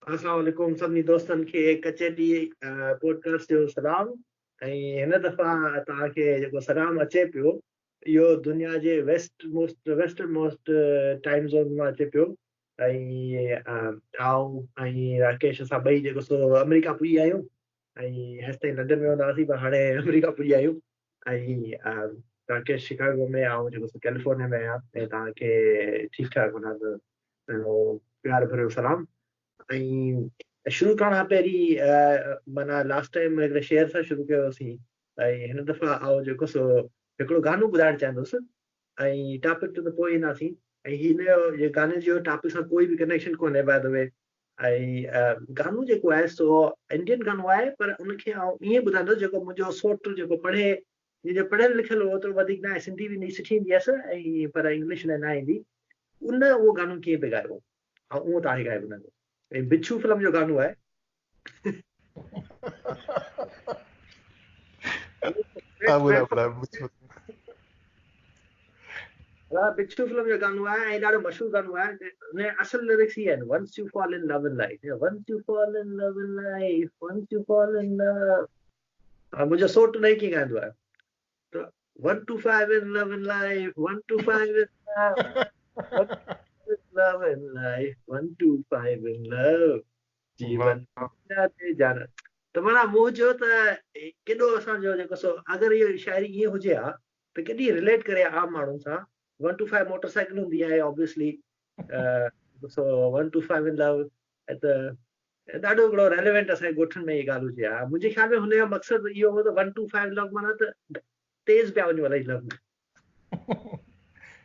अस्सलाम वालेकुम सभिनी दोस्तनि खे कचहरी पॉडकास्ट जो सलाम। ऐं हिन दफ़ा तव्हांखे जेको सलाम अचे पियो इहो दुनिया जे वेस्टर्न मोस्ट टाइम ज़ोन मां अचे पियो। ऐं आऊं ऐं राकेश असां ॿई जेको सो अमेरिका पुॼी आहियूं ऐं हेसि ताईं लंडन में हूंदा हुआसीं पर हाणे अमेरिका पुॼी आहियूं। ऐं राकेश शिकागो में ऐं जेको सो कैलिफोर्निया में आहियां ऐं तव्हांखे ठीकु ठाक माना प्यार भरियो सलाम। ऐं शुरू करण खां पहिरीं माना लास्ट टाइम हिकिड़े शेयर सां शुरू कयोसीं ऐं हिन दफ़ा आउं जेको सो हिकिड़ो गानो ॿुधाइणु चाहींदुसि ऐं टॉपिक ते त पोइ ईंदासीं। ऐं हिन जे गाने जो टॉपिक सां कोई बि कनेक्शन कोन्हे बाय द वे। ऐं गानो जेको आहे सो इंडियन गानो आहे पर उनखे आउं ईअं ॿुधाईंदुसि जेको मुंहिंजो सोटु जेको पढ़े जंहिंजो पढ़ियलु लिखियलु ओतिरो वधीक न आहे, सिंधी बि सुठी ईंदी हुयसि ऐं पर इंग्लिश न ईंदी। उन उहो गानो कीअं पिए ॻायो ऐं उहो तव्हांखे ॻाए ॿुधाईंदो। ऐं बिच्छू फिल्म जो गानो आहे। बिच्छू फिल्म जो गानो आहे ऐं ॾाढो मशहूरु गानो आहे। हुन असुल लिरिक्स ही आहिनि, once you fall in love in life, once you fall in love in life, once you fall in love. मुंहिंजो सोट न कीअं ॻाईंदो आहे त 1 to 5 in love in life, 1 to 5 in love in life, 1 to 5 in love, जीवन जाते जान। त माना मूं चयो त केॾो असांजो जेको सो अगरि इहो शाइरी ईअं हुजे हा त केॾी रिलेट करे आम माण्हुनि सां। 1 to 5 मोटरसाइकिल हूंदी आहे obviously, so 1 to 5 in love त ॾाढो हिकिड़ो रेलिवेंट असांजे ॻोठनि में इहा ॻाल्हि हुजे हा। मुंहिंजे ख़्याल में हुनजो मक़सदु इहो हो त 1 to 5 लव माना त तेज़ पिया वञो इलाही लव में।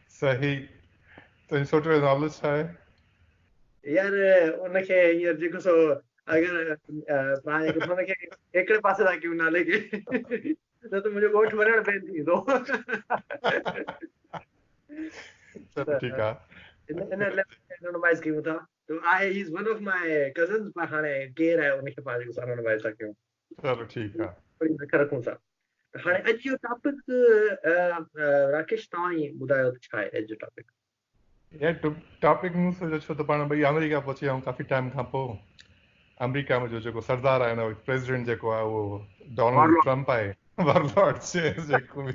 सही। तुंहिंजो सोट जो नालो छा आहे? यार उनखे हींअर जेको सो अगरि पाण हुनखे हिकिड़े पासे था कयूं नाले खे न त मुंहिंजो ॻोठ वञणु बैन थी वेंदो। ठीकु आहे, इन एनोनिमाइज़ कयूं था तो आहे he is one of my cousins पर हाणे केरु आहे उनखे पाण जेको एनोनिमाइज़ था कयूं। चलो ठीकु आहे। थोरी रख रखूं था। हाणे अॼु जो टॉपिक राकेश तव्हां ई ॿुधायो छा आहे अॼु जो टॉपिक? यार टॉपिक मूं सोचियो छो त पाण ॿई अमेरिका पहुची विया आहियूं काफ़ी टाइम खां पोइ। अमेरिका में जो जेको सरदार आहे न प्रेसिडेंट जेको आहे उहो डोनाल्ड ट्रम्प आहे। वॉरलॉर्ड जेको बि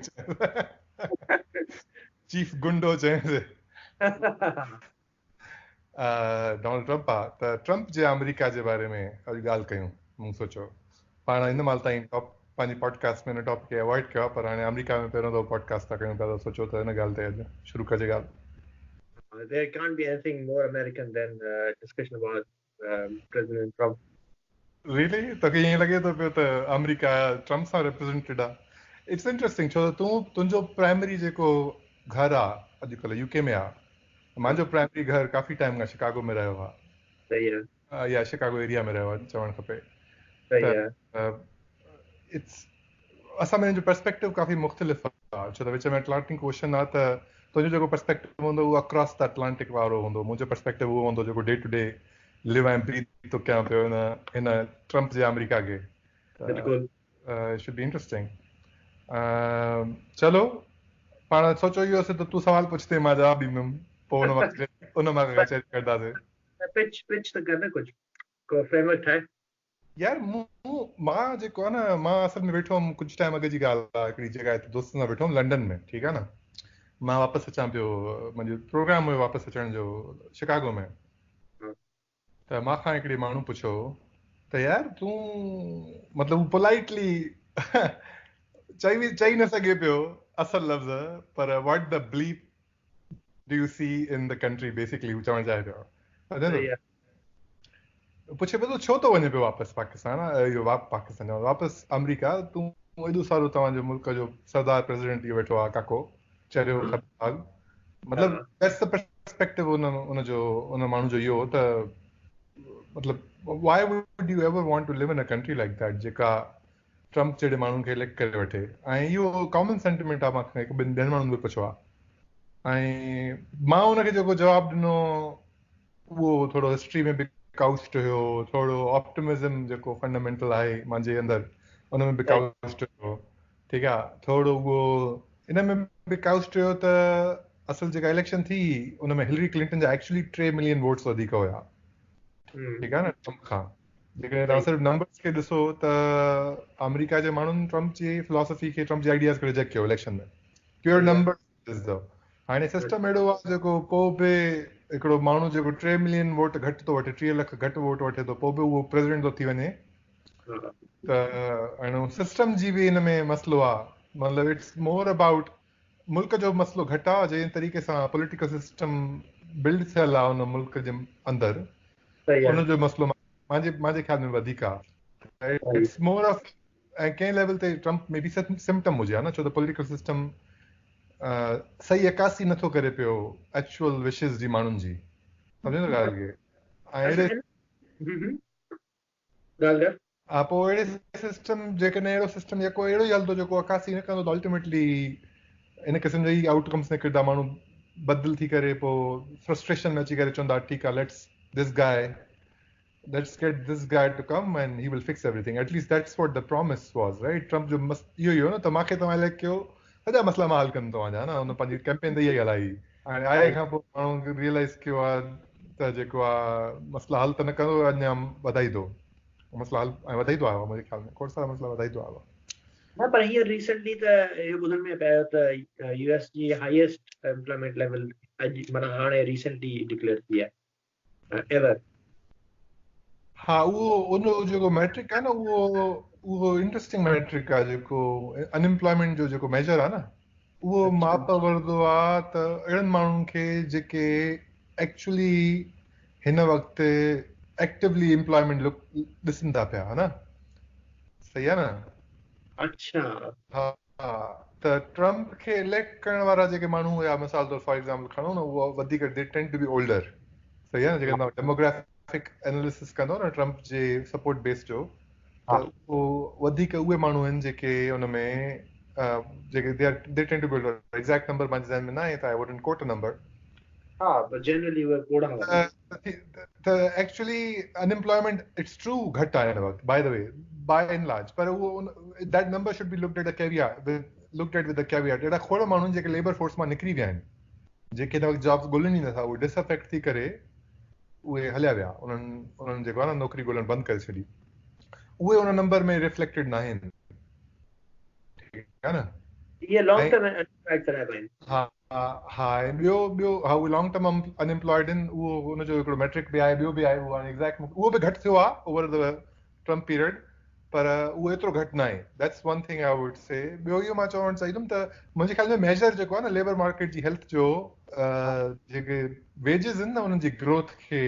चीफ गुंडो चइजे डोनाल्ड ट्रम्प आहे। त ट्रम्प जे अमेरिका जे बारे में अॼु ॻाल्हि कयूं। मूं सोचियो पाण हिन महिल ताईं पंहिंजी पॉडकास्ट में हिन टॉपिक खे अवॉइड कयो पर हाणे अमेरिका में पहिरियों दफ़ो पॉडकास्ट था कयूं पिया त सोचियो त हिन ॻाल्हि ते अॼु शुरू कजे ॻाल्हि। There can't be anything more American than discussion about President Trump. Really? तोखे ईअं लॻे थो पियो त अमेरिका ट्रम्प सां रिप्रेज़ेंटेड आहे? इट्स इंटरेस्टिंग छो त तुंहिंजो प्राइमरी जेको घर आहे अॼुकल्ह यूके में आहे। मुंहिंजो प्राइमरी घर काफ़ी टाइम खां शिकागो में रहियो आहे। सही आहे। या शिकागो एरिया में रहियो आहे चवणु खपे। सही आहे। असां में जो पर्सपेक्टिव काफ़ी मुख़्तलिफ़ आहे छो त विच में अटलांटिक ओशन आहे त तुंहिंजो जेको पर्सपेक्टिव हूंदो उहो अक्रॉस द अटलांटिक वारो हूंदो। मुंहिंजो पर्सपेक्टिव उहो हूंदो जेको डे टू डे लिव ऐं ब्रीथ थो कयां पियो हिन ट्रम्प जे अमेरिका खे। It should be interesting. चलो पाण सोचो इहो त तूं सवाल पुछते मां जवाबु ॾींदुमि पोइ उन मां कचहरी करंदासीं। पिच त कर न कुझु को फ्रेमवर्क ठाहे। यार मां जेको आहे न मां असल में वेठो हुअमि कुझु टाइम अॻु जी ॻाल्हि आहे। हिकिड़ी जॻह ते दोस्तनि सां वेठो हुअमि लंडन में, ठीकु आहे न। मां वापसि अचां पियो, मुंहिंजो प्रोग्राम हुयो वापसि अचण जो शिकागो में। त मां खां हिकिड़े माण्हू पुछियो त यार तूं मतिलबु पोलाइटली चई न सघे पियो असल लफ़्ज़ पर what the belief do you see in the country basically हू चवणु चाहे पियो। पुछे पियो छो थो वञे पियो वापसि पाकिस्तान, इहो पाकिस्तान वापसि अमेरिका, तूं एॾो सारो तव्हांजो मुल्क जो सरदार प्रेसिडेंट इहो वेठो आहे काको चरियो ख़तरनाक। मतिलबु दैट्स द पर्सपेक्टिव उन माण्हू जो इहो त मतिलबु why would you ever want to live in a country like that जेका ट्रम्प जहिड़े माण्हुनि खे इलेक्ट करे वठे। ऐं इहो कॉमन सेंटिमेंट आहे। मां हिकु ॿिनि माण्हुनि खे पुछियो आहे ऐं मां हुनखे जेको जवाबु ॾिनो उहो थोरो हिस्ट्री में बि काउस्ड हुयो, थोरो ऑप्टिमिज़म जेको फंडामेंटल आहे मुंहिंजे अंदरि उन में बि काउस्ड हुयो, ठीकु आहे। थोरो उहो इन में बि काउस्ड हुयो त असुल जेका इलेक्शन थी उन में हिलरी क्लिंटन जा एक्चुअली 3 मिलियन वोट्स वधीक हुया, ठीकु आहे न ट्रम्प खां जेकॾहिं तव्हां सिर्फ़ु नंबर्स खे ॾिसो त अमेरिका जे माण्हुनि ट्रम्प जी फिलॉसफी खे ट्रम्प जी आइडियाज़ खे रिजेक्ट कयो इलेक्शन में प्योर नंबर ॾिसंदव हाणे सिस्टम अहिड़ो आहे जेको पोइ बि हिकिड़ो माण्हू जेको 3 मिलियन वोट घटि थो वठे 3 लख घटि वोट वठे थो पोइ बि उहो प्रेसिडेंट थो थी वञे त हाणे सिस्टम जी बि हिन में मसइलो आहे मतिलबु इट्स मोर अबाउट मुल्क जो मसइलो घटि आहे जंहिं तरीक़े सां पॉलिटिकल सिस्टम बिल्ड थियल आहे उन मुल्क जे अंदरि उनजो मसइलो मुंहिंजे ख़्याल में वधीक आहे इट्स मोर ऑफ ऐं कंहिं लेवल ते ट्रम्प में बि सिम्टम हुजे हा न छो त पॉलिटिकल सिस्टम सही अकासी नथो करे पियो एक्चुअल विशिस जी माण्हुनि जी सम्झो न ॻाल्हि खे ऐं अहिड़े पोइ अहिड़े सिस्टम जेकॾहिं अहिड़ो सिस्टम जेको अहिड़ो ई हलंदो जेको अकासी न कंदो त अल्टीमेटली इन क़िस्म जा ई आउटकम्स निकिरंदा माण्हू बदल थी करे पोइ फ्रस्ट्रेशन में अची करे चवंदा ठीकु आहे let's get this guy to come and he will fix everything. At least that's what the promise was, right? Trump जो इहो ई हो न त मूंखे तव्हां इलेक्ट कयो सॼा मसइला मां हल कंदो तव्हांजा न हुन पंहिंजी कैंपेन त इहा ई हलाई हाणे आए खां पोइ माण्हू रियलाइज़ कयो आहे त जेको आहे मसइला हल त न कंदो अञा वधाईंदो मसइला हल ऐं वधाईंदो आयो आहे मुंहिंजे ख़्याल में खोड़ सारा मसइला वधाईंदो आयो आहे न पर हींअर रिसेंटली त इहो ॿुधण में पियो त यूएस जी हाईएस्ट एम्प्लॉयमेंट लेवल अॼु माना हाणे रिसेंटली डिक्लेयर थी आहे एवर हा उहो उन जेको मैट्रिक आहे न उहो इंटरेस्टिंग मैट्रिक आहे जेको अनएम्प्लॉयमेंट जो जेको मेजर आहे न उहो माप वरंदो आहे त अहिड़नि माण्हुनि खे जेके एक्चुअली हिन वक़्तु एक्टिवली एम्प्लॉयमेंट ॾिसनि था पिया हा न सही आहे न अच्छा हा त ट्रम्प खे इलेक्ट करण वारा जेके माण्हू हुया मिसाल तौर फॉर एग्जाम्पल खणो न उहो वधीक they tend to be older सही आहे न जेके डेमोग्राफिक एनालिसिस कंदो न ट्रम्प जे सपोर्ट बेस जो त उहो वधीक उहे माण्हू आहिनि जेके उन में जेके they tend to be older exact number मुंहिंजे ज़हन में न आहे त I wouldn't coat a number हा पर जनरली उहे कोड़ा हुआ त एक्चुअली अनएम्प्लॉयमेंट इट्स ट्रू घटि आहे हिन वक़्तु by the way by and large पर उहो that number should be looked at with a caveat अहिड़ा खोड़ माण्हू जेके लेबर फोर्स मां निकिरी विया आहिनि जेके हिन वक़्तु जॉब्स ॻोल्हनि ई नथा उहे डिसअफेक्ट थी करे उहे हलिया विया उन्हनि जेको आहे न नौकिरी ॻोल्हणु बंदि करे छॾी उहे उन नंबर में रिफ्लेक्टेड न आहिनि ठीकु आहे न ये लॉन्ग टर्म इम्पैक्ट कराए पाइन हा ऐं ॿियो हा उहे लॉन्ग टर्म अनएम्प्लॉयड आहिनि उहो उनजो हिकिड़ो मैट्रिक बि आहे ॿियो बि आहे उहो हाणे एग्ज़ैक्ट उहो बि घटि थियो आहे ओवर द ट्रम्प पीरियड पर उहो एतिरो घटि न आहे that's one thing I would say ॿियो इहो मां चवणु चाहींदुमि त मुंहिंजे ख़्याल में मेजर जेको आहे न लेबर मार्केट जी हेल्थ जो जेके वेजिस आहिनि न उन्हनि जी ग्रोथ खे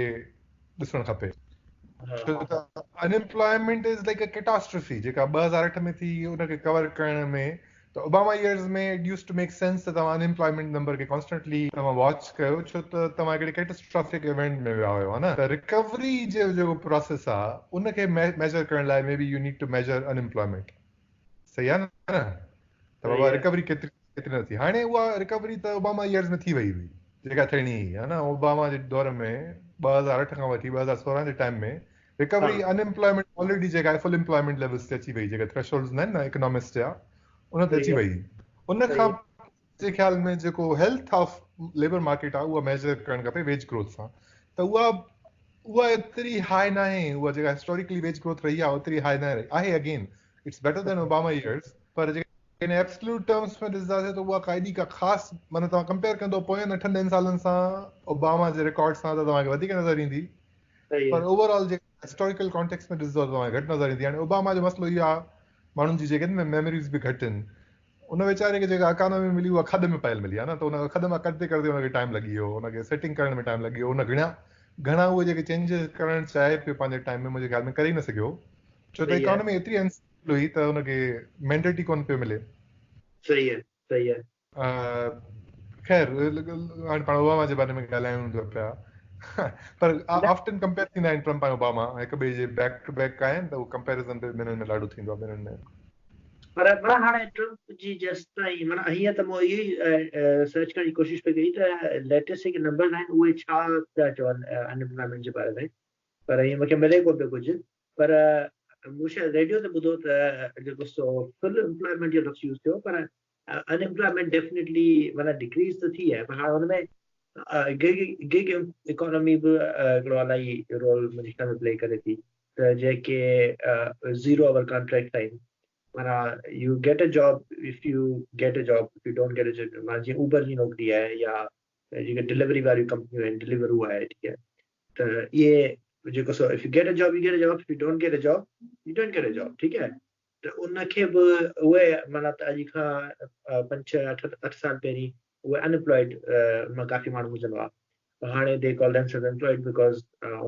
ॾिसणु खपे छो त unemployment is like a catastrophe जेका 2008 में थी उनखे कवर करण में त ओबामा इयर्स में it use to make sense त तव्हां अनएम्प्लॉयमेंट नंबर खे कॉन्स्टेंटली तव्हां वॉच कयो छो त तव्हां हिकिड़े कैटास्ट्रॉफिक इवेंट में विया हुयो न त रिकवरी जो जेको प्रोसेस आहे उनखे मेजर करण लाइ may be you need to measure unemployment सही आहे न त बाबा रिकवरी केतिरी न थी हाणे उहा रिकवरी त ओबामा इयर्स में थी वई हुई जेका थियणी हुई है न ओबामा जे दौर में 2008 खां वठी 2016 जे टाइम में रिकवरी अनएम्प्लॉयमेंट ऑलरेडी जेका आहे फुल एम्प्लॉयमेंट लेवल्स ते अची वई जेके थ्रेशोल्ड्स न आहिनि न इकोनॉमिक्स जा उन ते अची वई उन खां जे ख़्याल में जेको हेल्थ ऑफ लेबर मार्केट आहे उहा मेजर करणु खपे वेज ग्रोथ सां त उहा एतिरी हाई न आहे उहा जेका हिस्टोरिकली वेज ग्रोथ रही आहे ओतिरी हाई न आहे again it's better than Obama years पर जेके एब्सोल्यूट टर्म्स में ॾिसंदासीं त उहा काइदी का ख़ासि माना तव्हां कंपेयर कंदो पोयनि 8-10 सालनि सां ओबामा जे रिकॉर्ड सां त तव्हांखे वधीक नज़र ईंदी पर ओवरऑल जेके हिस्टोरिकल कॉन्टेक्स्ट में ॾिसंदो तव्हांखे घटि नज़र ईंदी हाणे ओबामा जो मसइलो इहो आहे माण्हुनि जी जेके मेमोरीज़ बि घटि आहिनि उन वीचारे खे जेका इकोनॉमी मिली उहा खॾ में पयल मिली आहे न त उन खॾ मां कढंदे कढंदे हुनखे टाइम लॻी वियो हुनखे सेटिंग करण में टाइम लॻी वियो उन घणा उहे जेके चेंजिस करणु चाहे पियो पंहिंजे टाइम में मुंहिंजे ख़्याल में करे ई न सघियो छो त इकोनॉमी एतिरी अनस्टेबल हुई त हुनखे मैंडेट ई कोन पियो मिले सही आहे ख़ैर हाणे पाण ओबामा जे बारे में ॻाल्हायूं था पिया पर ऑफ्टन कंपेयर थींदा आहिनि ट्रम्प ऐं ओबामा हिक ॿिए जे बैक टू बैक आहिनि त उहो कंपेरिज़न ॿिन्हिनि में ॾाढो थींदो आहे ॿिन्हिनि में पर हाणे ट्रम्प जी जेसि ताईं माना हीअं त मूं इहो ई सर्च करण जी कोशिशि पई कई त लेटेस्ट जेके नंबर आहिनि उहे छा था चवनि अनएम्प्लॉयमेंट जे बारे में पर हीअं मूंखे मिले कोन पियो कुझु पर मूं शायदि रेडियो ते ॿुधो त जेको फुल एम्प्लॉयमेंट जो लफ़्ज़ यूज़ थियो पर अनएम्प्लॉयमेंट डेफिनेटली माना डिक्रीज़ त थी आहे पर हाणे हुन में गिग इकोनॉमी बि हिकिड़ो इलाही रोल मुंहिंजे में प्ले करे थी त जेके ज़ीरो आवर कॉन्ट्रैक्ट आहिनि माना you get a job if you get a job if U don't get a job माना जीअं उबर जी नौकिरी आहे या जेके डिलीवरी वारियूं कंपनियूं आहिनि डिलीवरू आहे ठीक आहे त इहे जेको so if you get a job you get a job if U don't get a job U don't get a job ठीक आहे त उनखे बि उहे माना त अॼु खां 5-6-8 साल पहिरीं उहे अनएम्प्लॉयड मां काफ़ी माण्हू हुजंदो आहे हाणे they call themselves employed because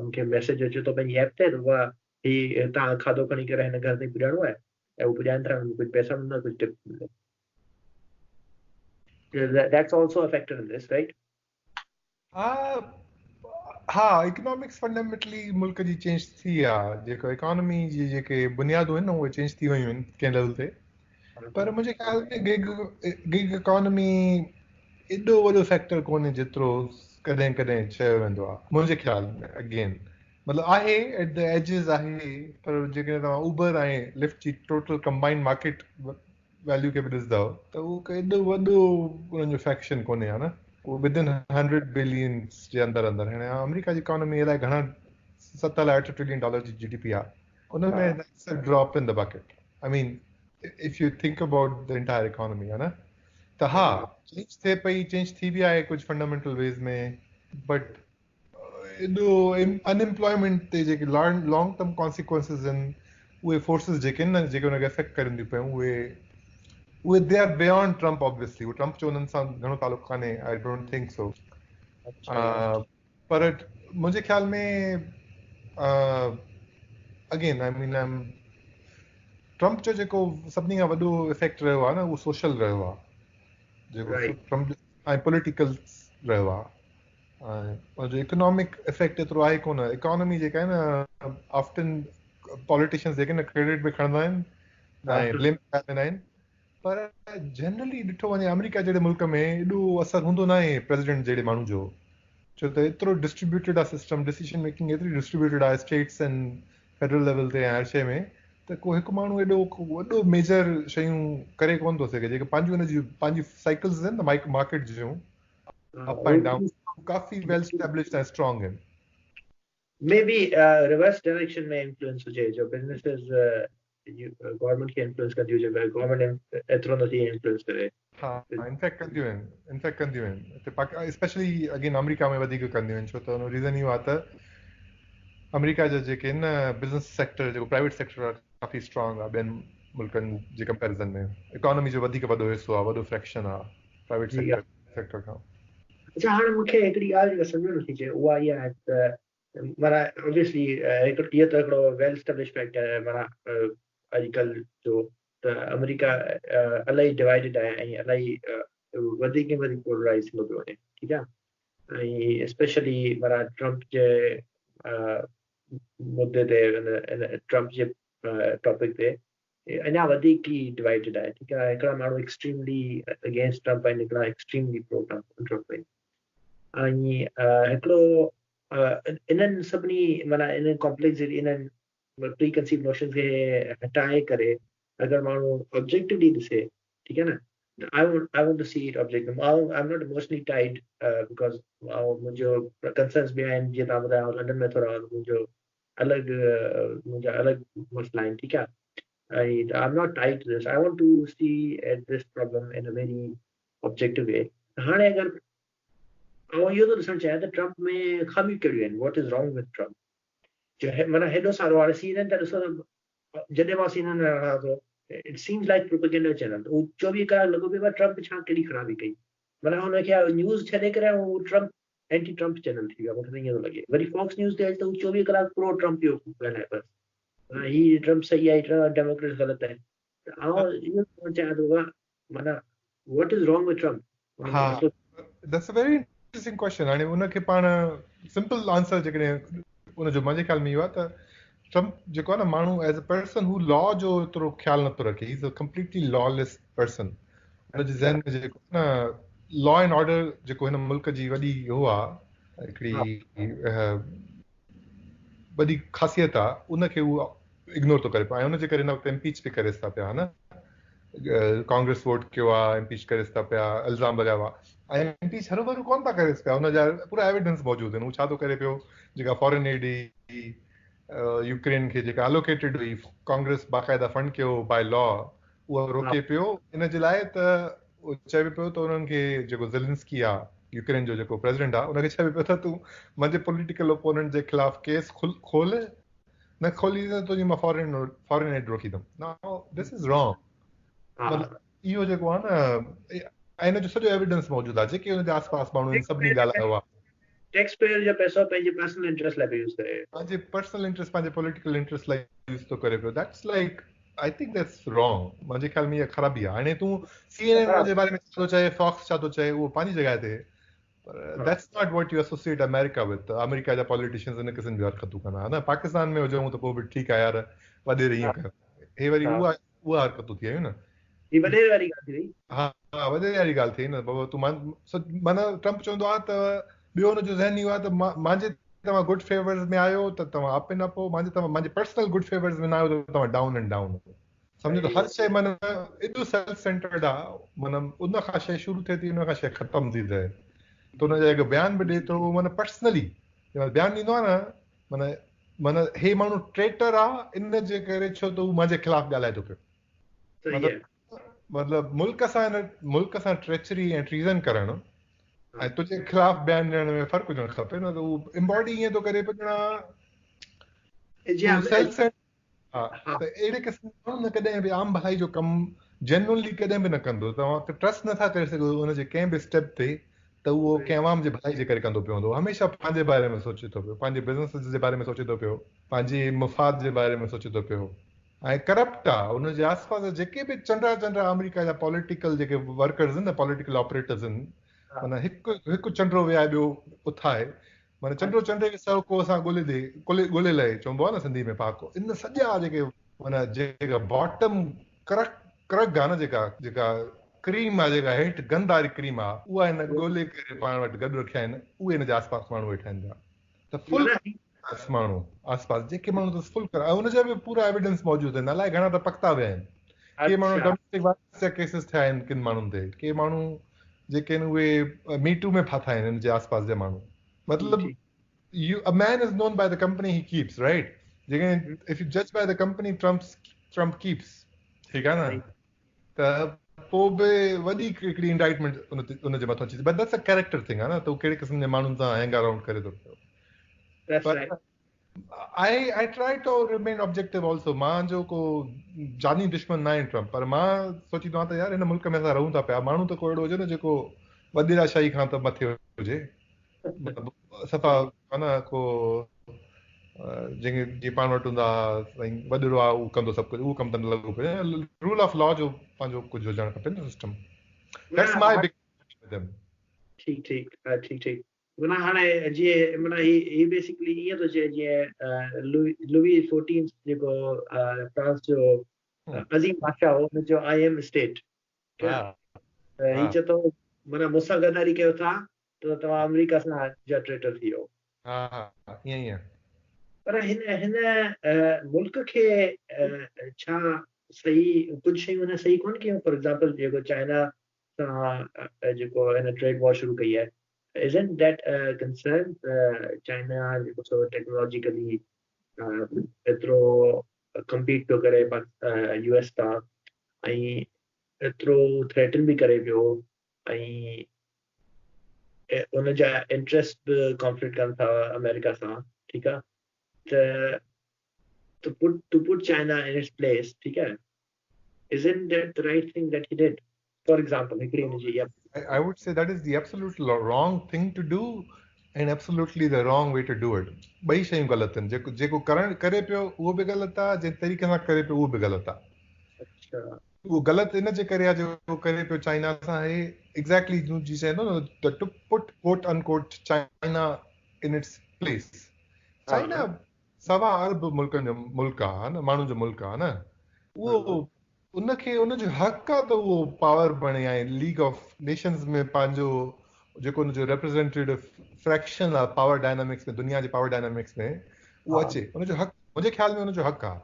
उनखे मैसेज अचे थो पंहिंजी ऐप ते त उहा ही तव्हां खाधो खणी करे हिन घर ताईं पुॼाइणो आहे ऐं उहो पुॼाइनि था कुझु पैसा मिलंदा कुझु टिप मिलंदा that's also a factor in this right हा इकोनॉमिक्स फंडामेंटली मुल्क जी चेंज थी आहे जेको इकोनॉमी जी जेके बुनियादूं आहिनि न उहे चेंज थी वियूं आहिनि कंहिं लेवल ते पर मुंहिंजे ख़्याल में गिग इकोनॉमी एॾो वॾो फैक्टर कोन्हे जेतिरो कॾहिं कॾहिं चयो वेंदो आहे मुंहिंजे ख़्याल में अगेन मतिलबु आहे एट द एजिस आहे पर जेकॾहिं तव्हां उबर ऐं लिफ्ट जी टोटल कंबाइंड मार्केट वैल्यू खे बि ॾिसंदव त उहो एॾो वॾो उन्हनि जो फैक्शन कोन्हे आहे न उहो विदिन 100 बिलियंस जे अंदरि अंदरि हाणे अमेरिका जी इकोनॉमी अलाए घणा $7-8 ट्रिलियन जी GDP आहे उन में drop in the bucket I mean if U think about the entire economy है ना त हा चेंज थिए पई चेंज थी बि आहे कुझु फंडामेंटल वेज में बट एॾो अनएम्प्लॉयमेंट ते जेके लॉन्ग टर्म कॉन्सिक्वेंसिस आहिनि उहे फोर्सिस जेके आहिनि न जेके हुनखे अफेक्ट करनि थियूं पियूं उहे they are beyond Trump obviously उहे ट्रम्प जो उन्हनि सां घणो तालुक़ु कान्हे आई डोंट थिंक सो पर मुंहिंजे ख़्याल में अगेन आई मीन ट्रम्प जो जेको सभिनी खां वॾो इफेक्ट रहियो आहे न उहो सोशल रहियो आहे जेको ट्रम्प ऐं पॉलिटिकल रहियो आहे ऐं जो इकोनॉमिक इफेक्ट एतिरो आहे कोन इकोनॉमी जेका आहे न ऑफ्टन पॉलिटिशियंस जेके न क्रेडिट बि खणंदा आहिनि ऐं ब्लेम कंदा आहिनि पर जनरली ॾिठो वञे अमेरिका जहिड़े मुल्क में एॾो असरु हूंदो न आहे प्रेसिडेंट जहिड़े माण्हू जो छो त एतिरो डिस्ट्रीब्यूटेड आहे सिस्टम डिसीजन मेकिंग एतिरी डिस्ट्रीब्यूटेड आहे स्टेट्स एंड फेडरल लेवल ते हर शइ में त को हिकु माण्हू एॾो वॾो मेजर शयूं करे कोन थो सघे जेके पंहिंजूं हुनजी पंहिंजी साइकिल्स आहिनि न मार्केट जूं अप एंड डाउन काफ़ी वेल एस्टेब्लिश्ड ऐं स्ट्रॉन्ग आहिनि maybe reverse direction में influence हुजे जो businesses गवर्नमेंट खे इन्फ्लुएंस कंदी हुजे गवर्नमेंट एतिरो नथी इन्फ्लुएंस करे हा इनफैक्ट कंदियूं आहिनि स्पेशली अगेन अमेरिका में वधीक कंदियूं आहिनि छो त हुन रीज़न इहो आहे त अमेरिका जा जेके आहिनि न बिज़नेस सेक्टर जेको प्राइवेट सेक्टर आहे काफ़ी स्ट्रॉन्ग आहे ॿियनि मुल्कनि जे कंपेरिज़न में इकोनॉमी जो वधीक वॾो हिसो आहे वॾो फ्रैक्शन आहे प्राइवेट सेक्टर खां अच्छा हाणे मूंखे हिकिड़ी ॻाल्हि जेका सम्झ नथी अचे उहा इहा आहे त माना ऑब्वियसली इहो त हिकिड़ो वेल एस्टेब्लिश फैक्ट आहे माना अॼुकल्ह जो त अमेरिका इलाही डिवाइडेड आहे ऐं इलाही वधीक में वधीक पोलराइज़ थींदो पियो वञे ठीकु आहे ऐं स्पेशली माना ट्रम्प जे मुद्दे ते ट्रम्प जे टॉपिक ते अञा वधीक ई डिवाइडेड आहे ठीकु आहे हिकिड़ा माण्हू एक्सट्रीमली अगेंस्ट ट्रम्प आहिनि हिकिड़ा एक्सट्रीमली प्रो ट्रम्प आहिनि ऐं हिकिड़ो इन्हनि सभिनी माना इन्हनि कॉम्प्लेक्सिटी इन्हनि प्री कंसीव नोशन्स खे हटाए करे अगरि माण्हू ऑब्जेक्टिवली ॾिसे ठीकु आहे न I want to see it objective. I'm not emotionally tied because मुंहिंजो concerns बि आहिनि जीअं तव्हां ॿुधायो लंडन में थो रहां मुंहिंजो मुंहिंजा अलॻि मसला आहिनि ठीकु आहे ऐं I'm not tied to this. I want to see at this problem in a very objective way. हाणे अगरि इहो थो ॾिसणु चाहियां त ट्रम्प में ख़ामियूं कहिड़ियूं आहिनि what is wrong with Trump माना हेॾो सारो हाणे CNN त ॾिसो त जॾहिं मां CNN में रहां थो it seems like propaganda channel उहो 24 कलाक लॻो पियो आहे ट्रम्प छा कहिड़ी ख़राबी कई माना हुनखे न्यूज़ छॾे करे उहो ट्रम्प एंटी ट्रम्प चैनल थी वियो आहे मूंखे त ईअं थो लॻे वरी फॉक्स न्यूज़ ते अचे त हू 24 कलाक प्रो ट्रम्प पियो ॻाल्हाए बसि हीअ ट्रम्प सही आहे डेमोक्रेट ग़लति आहे त आउं इहो चाहियां थो माना what is wrong with Trump हा that's a very interesting question हाणे उनखे पाण सिंपल आंसर जेकॾहिं उनजो मुंहिंजे ख्याल में इहो आहे त ट्रम्प जेको आहे न माण्हू as a person who law जो एतिरो ख़्यालु नथो रखे is a completely lawless person हुनजे ज़हन में जेको न लॉ एंड ऑर्डर जेको हिन मुल्क जी वॾी हो आहे हिकिड़ी वॾी ख़ासियत आहे उनखे उहो इग्नोर थो करे पाए हुनजे करे हिन वक़्तु इम्पीच बि करे था पिया न कांग्रेस वोट कयो आहे इम्पीच करे था पिया इल्ज़ाम लॻायो आहे एंटी छरो भरू कोन था करे पिया, हुनजा पूरा एविडेंस मौजूद आहिनि। हू छा थो करे पियो, जेका फॉरेन एड यूक्रेन खे जेका एलोकेटेड हुई, कांग्रेस बाक़ाइदा फंड कयो बाय लॉ, उहो रोके पियो इन जे लाइ त चए पियो त उन्हनि खे जेको ज़ेलेंस्की आहे यूक्रेन जो जेको प्रेसिडेंट आहे, उनखे चए पियो त तूं मुंहिंजे पॉलिटिकल ओपोनेंट जे ख़िलाफ़ केस खोल, न खोली त तुंहिंजी मां फॉरेन एड रोकींदुमि। Now this is wrong. मतिलबु इहो जेको आहे न, ऐं हिन जो सॼो एविडेंस मौजूदु आहे। जेके हुनजे आसपास माण्हू आहिनि सभिनी ॻाल्हायो आहे। टैक्स पेयर जो पैसो पंहिंजे पर्सनल इंटरेस्ट लाइ यूज़ करे, पंहिंजे पर्सनल इंटरेस्ट, पंहिंजे पॉलिटिकल इंटरेस्ट लाइ यूज़ थो करे पियो। That's like, I think that's wrong. मुंहिंजे ख़्याल में इहा ख़राबी आहे। हाणे तूं CNN जे बारे में छा थो चए, फॉक्स छा थो चए, उहो पंहिंजी जॻह ते, पर that's not what U associate America with. America जा पॉलिटिशियंस इन क़िस्म जी हरकतूं कंदा आहिनि। पाकिस्तान में हुजऊं त पोइ बि ठीकु आहे यार, वॾेरे ईअं कयो। हे वरी उहा हरकतूं थी वियूं न। ही वॾेरे वारी ॻाल्हि थी वई। हा, वॾेरे वारी ॻाल्हि थी न। बाबा तूं माना ट्रम्प चवंदो आहे त ॿियो हुनजो ज़हन इहो आहे त मुंहिंजे तव्हां गुड फेवर्स में आयो त तव्हां अप एंड अप हो, मुंहिंजे पर्सनल गुड फेवर्स में न आयो त तव्हां डाउन एंड डाउन हो। सम्झो त हर शइ माना एॾो सेल्फ सेंटर्ड आहे, माना उन खां शइ शुरू थिए थी, उन खां शइ ख़तम थी थिए। त हुनजा जेको बयान बि ॾिए थो, माना पर्सनली बयानु ॾींदो आहे न, माना हे माण्हू ट्रेटर आहे, इन जे करे छो त हू मुंहिंजे ख़िलाफ़ ॻाल्हाए थो पियो। मतिलबु मुल्क सां ट्रेचरी ऐं ट्रीज़न करणु ऐं तुंहिंजे ख़िलाफ़ बयानु ॾियण में फ़र्क़ु हुजणु खपे न। त उहो इम्बॉडी ईअं थो करे पियो ॼणा हा, त अहिड़े क़िस्म न कॾहिं बि आम भलाई जो कमु जेन्युइनली कॾहिं बि न कंदो। तव्हां त ट्रस्ट नथा करे सघो हुनजे कंहिं बि स्टेप ते, त उहो कंहिं आवाम जे भलाई जे करे कंदो पियो हूंदो। हमेशह पंहिंजे बारे में सोचे थो पियो, पंहिंजे बिज़नेस जे बारे में सोचे थो पियो, पंहिंजे मुफ़ाद जे बारे में सोचे थो पियो। ऐं करप्ट आहे। हुनजे आसपास जेके बि चंडा अमेरिका जा पॉलिटिकल जेके वर्कर्स आहिनि न, पॉलिटिकल ऑपरेटर्स आहिनि, माना हिकु चंडो विहाए ॿियो उथाए, माना चंडो चंडे खे सौ को असां ॻोल्हे लहे, चवंबो आहे न सिंधी में पाको। इन सॼा जेके माना जेका बॉटम क्रग आहे न, जेका क्रीम आहे, जेका हेठि गंद वारी क्रीम आहे, उहा हिन ॻोल्हे करे पाण वटि गॾु रखिया आहिनि। उहे हिन जे आसपास माण्हू वेठा आहिनि त फुल माण्हू आसपास जेके माण्हू त फुल कर, हुनजा बि पूरा एविडेंस मौजूदु आहिनि। अलाए घणा त पकता विया आहिनि। के माण्हू डोमेस्टिक वायलेंस जा केसिस थिया आहिनि किन माण्हुनि ते, के माण्हू जेके आहिनि उहे मीटू में फाथा आहिनि हिन जे आसपास जा माण्हू। मतिलबु a man is known by the company he keeps, right? If you judge by the company Trump keeps, ठीक आहे न, त पोइ बि वॾी हिकिड़ी इंडाइटमेंट उन जे मथां अची। But that's a character thing आहे न, त उहो कहिड़े क़िस्म जे माण्हुनि सां हैंग अराउंड करे थो पियो। I try to remain objective also. मां जो को जानी दुश्मन न आहे ट्रम्प, पर मां सोचींदो आहियां त यार हिन मुल्क में असां रहूं था पिया, माण्हू त को अहिड़ो हुजे न जेको वॾेराशाही खां त मथे हुजे, सफ़ा न को जंहिंखे पाण वटि हूंदा वॾेरो आहे उहो कंदो सभु कुझु, उहो कमु त न लॻो पियो। रूल ऑफ लॉ जो पंहिंजो कुझु हुजणु खपे न सिस्टम। ठीकु। माना हाणे जीअं माना ही बेसिकली ईअं थो चए जीअं लुई 14 जेको फ्रांस जो अज़ीम बादशाह हो, हुनजो आई एम स्टेट। ही चए थो माना मूंसां गद्दारी कयो था त तव्हां अमेरिका सां जा ट्रेटर थी वियो। ईअं ई आहे। पर हिन मुल्क खे छा सही कुझु शयूं हिन सही कोन कयूं? फॉर एग्जाम्पल जेको चाइना सां जेको हिन ट्रेड वॉर शुरू कई आहे, isn't that a concern? China जेको टेक्नोलॉजिकली एतिरो कम्पीट पियो करे US सां, ऐं एतिरो थ्रेटन बि करे पियो, ऐं उनजा इंटरेस्ट बि कॉन्फ्लिक्ट कनि था अमेरिका सां, ठीकु आहे? To put China in its place, ठीक है? Isn't that the right thing that he did? For example, I would say that is the absolute wrong thing to do and absolutely the wrong way to do it. ॿई शयूं ग़लति आहिनि। जेको करे पियो उहो बि ग़लति आहे, जंहिं तरीक़े सां करे पियो उहो बि ग़लति आहे। अच्छा, उहो ग़लति इन जे करे आहे जेको करे पियो चाइना सां आहे एग्ज़ैक्टली जी चवंदो न, to put quote unquote China in its place. China 1.25 अरब मुल्कनि जो मुल्क आहे न, माण्हुनि जो मुल्क आहे न। उहो उनखे उनजो हक़ आहे त उहो पावर बणे ऐं लीग ऑफ नेशंस में पंहिंजो जेको उनजो रिप्रेज़ेंटेटिव फ्रैक्शन आहे पावर डायनामिक्स में, दुनिया जे पावर डायनामिक्स में उहो अचे। उनजो हक़, मुंहिंजे ख़्याल में उनजो हक़ आहे।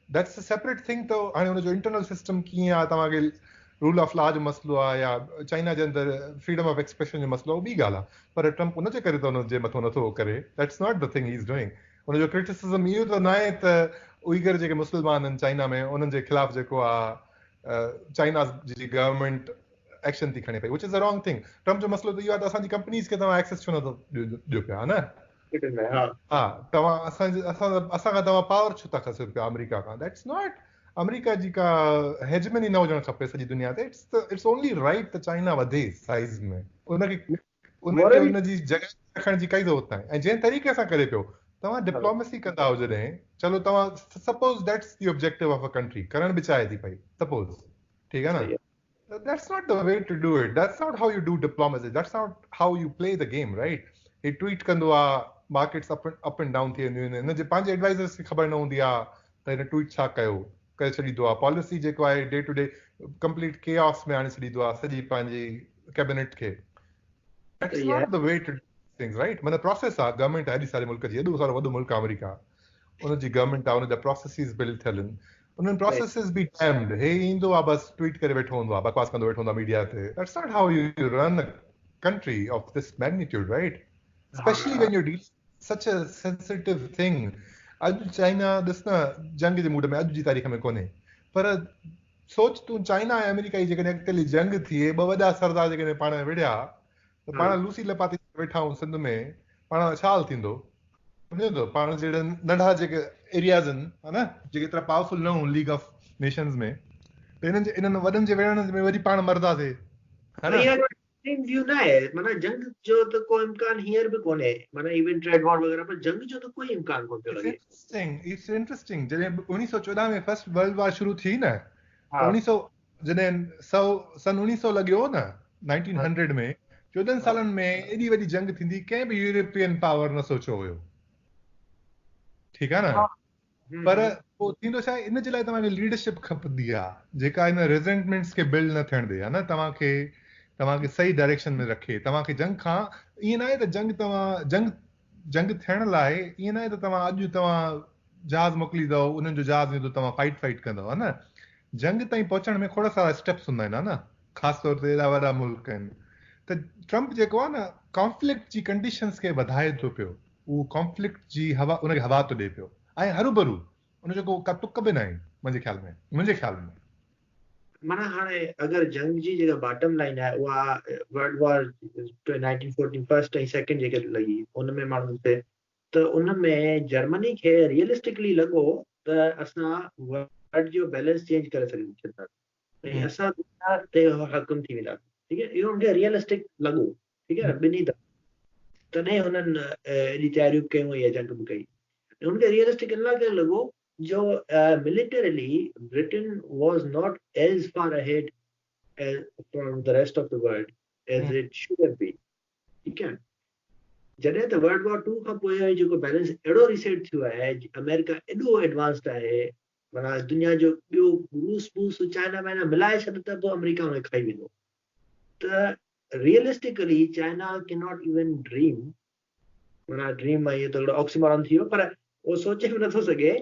That's a separate thing. त हाणे हुनजो इंटरनल सिस्टम कीअं आहे तव्हांखे रूल ऑफ लॉ जो मसलो आहे या चाइना जे अंदरि फ्रीडम ऑफ एक्सप्रेशन जो मसलो ॿी ॻाल्हि आहे, पर ट्रम्प उनजे करे त हुनजे मथां नथो करे. That's not the thing he is doing. हुनजो क्रिटिसिज़म इहो त न आहे त उइगर जेके मुस्लमान आहिनि चाइना में उन्हनि जे ख़िलाफ़ जेको आहे चाइना जी गवर्नमेंट एक्शन थी खणे पई, which is a wrong thing. Trump जो मसलो त इहो आहे त असांजी कंपनीज़ खे तव्हां एक्सेस छो नथो ॾियो पिया न. हा, तव्हां असांखां तव्हां पावर छो था खसो पिया अमेरिका खां. दैट्स नॉट अमेरिका जी का हेजमनी न हुजणु खपे सॼी दुनिया ते. इट्स ओनली राइट त चाइना वधे साइज़ में. उनखे उनजी जॻह रखण जी काई ज़रूरत नाहे. ऐं जंहिं तरीक़े सां करे पियो, तव्हां डिप्लोमेसी कंदा हुओ जॾहिं, चलो तव्हां suppose that's the objective of a country, करण बि चाहे थी पई, सपोज, ठीकु आहे न. That's not the way to do it. That's not how you do diplomacy. That's not how you play the game, right? He tweet कंदो आहे, मार्केट्स अप एंड डाउन थी वेंदियूं आहिनि, हिनजे पंहिंजे एडवाइज़र्स खे ख़बर न हूंदी आहे त हिन ट्वीट छा कयो, करे छॾींदो आहे. पॉलिसी जेको आहे day to day complete chaos में आणे छॾींदो आहे सॼी पंहिंजी कैबिनेट खे. That's not the way to do things, right? माना प्रोसेस आहे. गवर्नमेंट आहे एॾी सारे मुल्क जी, एॾो सारो वॾो मुल्क आहे अमेरिका, उनजी गवर्नमेंट आहे, उनजा प्रोसेसिस बिल्ड थियल आहिनि. उन्हनि प्रोसेसिस बि डैम्ड. हे ईंदो आहे बसि ट्वीट करे वेठो हूंदो आहे, बकवास कंदो वेठो हूंदो आहे मीडिया ते. That's not how U run a country of this magnitude, right? Specially when U deal सच अ सेंसिटिव थिंग. अॼु चाइना ॾिस न जंग जे मूड में, अॼु जी तारीख़ में कोन्हे, पर सोच तूं चाइना ऐं अमेरिका जी जेकॾहिं अॻिते जंग थिए, ॿ वॾा सरदार जेकॾहिं पाण विढ़िया त पाण लूसी लपाती वेठा आहियूं सिंध में, पाण छा हाल थींदो? पाण जहिड़े नंढा जेके एरियाज़ आहिनि, हा न, जेके एतिरा पावरफुल न हूं लीग ऑफ नेशंस में, त इन्हनि वॾनि जे विढ़ण में वरी पाण मरदासीं, हा न. व्यू न आहे. माना जंग जो त को इम्कान हींअर बि कोन्हे, माना इवन ट्रेड वॉर वग़ैरह, पर जंग जो त कोई इम्कान कोन पियो लॻे. It's interesting. जॾहिं 1914 में फर्स्ट वर्ल्ड वॉर शुरू थी न, त 1900 जॾहिं सन 1900 लॻियो न, 1900 में 14 सालनि में एॾी वॾी जंग थींदी, कंहिं बि यूरोपियन पावर न सोचियो हुयो, ठीकु आहे न. पर पोइ थींदो छा आहे, इन जे लाइ तव्हांखे लीडरशिप खपंदी आहे जेका इन रेज़ेंटमेंट्स खे बिल्ड न थियण ॾे, हा न. तव्हांखे सही डायरेक्शन में रखे. तव्हांखे जंग खां ईअं न आहे त जंग थियण लाइ ईअं न आहे त तव्हां जहाज़ मोकिलींदव, उन्हनि जो जहाज़ ईंदो, तव्हां फाइट कंदव, हा न. जंग ताईं पहुचण में खोड़ सारा स्टेप्स हूंदा आहिनि, हा न, ख़ासि तौर ते एॾा वॾा मुल्क आहिनि. त ट्रम्प जेको आहे न, कॉन्फ्लिक्ट जी कंडीशंस खे वधाए थो पियो. उहो कॉन्फ्लिक्ट जी उनखे हवा थो ॾिए पियो, ऐं हरू उनजो का तुक बि न आहे मुंहिंजे ख्याल में. माना हाणे अगरि जंग जी जेका बॉटम लाइन आहे उहा वर्ल्ड वॉर 1914 फर्स्ट ऐं सेकंड जेके लॻी, उन में माण्हुनि ते, त उन में जर्मनी खे रियलिस्टिकली लॻो त असां वर्ल्ड जो बैलेंस चेंज करे सघंदा ऐं असां दुनिया ते हकुम थी वेंदा. ठीकु आहे, इहो हुनखे रियलिस्टिक लॻो. ठीकु आहे, ॿिन्ही तॾहिं हुननि एॾी तयारियूं कयूं या जंग बि कई. उनखे रियलिस्टिक इन लाइ लॻो जो militarily Britain was not as far ahead as from the rest of the world as it should have been. ठीक है, जॾहिं त वर्ल्ड वॉर 2 खां पोइ जेको बैलेंस एॾो रीसेट थियो आहे, अमेरिका एॾो एडवांस्ड आहे, माना दुनिया जो ॿियो रूस चाइना में मिलाए छॾ त पोइ अमेरिका हुनखे खाई वेंदो. त realistically China can not even dream, माना ड्रीम में इहो त ऑक्सीमोरन थी वियो, पर उहो सोचे बि नथो सघे